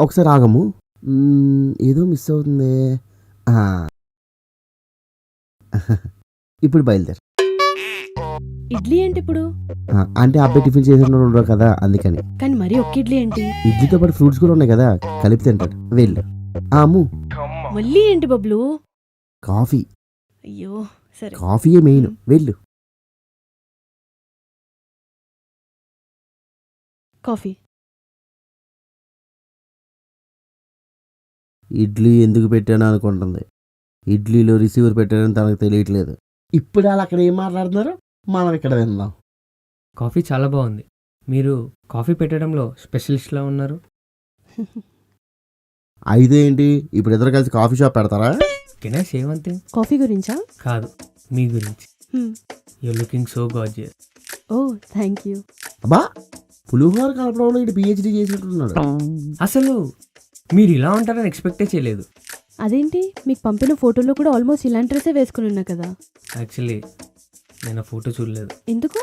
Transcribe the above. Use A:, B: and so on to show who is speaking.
A: ఒకసారి ఆగము. ఏదో మిస్ అవుతుంది. ఆ, ఇప్పుడు బయలుదేరు.
B: ఇడ్లీ ఏంటి ఇప్పుడు?
A: అంటే అబ్బాయి టిఫిన్ చేసిన ఉండవు కదా అందుకని.
B: కానీ మరీ ఒక్క ఇడ్లీ ఏంటి?
A: ఇడ్లీతో పాటు ఫ్రూట్స్ కూడా ఉన్నాయి కదా, కలిపి తింటాడు. వెళ్ళు. అమ్ము.
B: మళ్ళీ ఏంటి బబ్లు?
A: కాఫీ.
B: అయ్యో సరే.
A: కాఫీయే మెయిన్. వెళ్ళు.
B: కాఫీ.
A: ఇడ్లీ ఎందుకు పెట్టాను అనుకుంటుంది. ఇడ్లీలో రిసీవర్ పెట్టానని తనకు తెలియట్లేదు. ఇప్పుడు వాళ్ళు అక్కడ ఏం మాట్లాడుతున్నారు, మనం ఇక్కడ విందాం.
C: కాఫీ చాలా బాగుంది. మీరు కాఫీ పెట్టడంలో స్పెషలిస్ట్లా ఉన్నారు.
A: అయితే ఏంటి, ఇప్పుడు ఇద్దరు కలిసి కాఫీ షాప్ పెడతారా?
C: Can I say one thing?
B: Coffee గురించా?
C: కాదు, మీ గురించి. You looking so gorgeous.
B: Oh thank you.
A: అబ్బా, పులిహోర కలపడంలో ఇటు పిహెచ్డీ చేసినట్టున్నాడు.
C: అసలు మీరు ఇలా ఉంటారని ఎక్స్పెక్టే చేయలేదు.
B: అదేంటి, మీకు పంపిన ఫోటోలో కూడా ఆల్మోస్ట్ ఇలాంటి డ్రెస్సే వేసుకుని ఉన్నా కదా.
C: యాక్చువల్లీ నేను ఆ ఫోటో చూడలేదు.
B: ఎందుకు?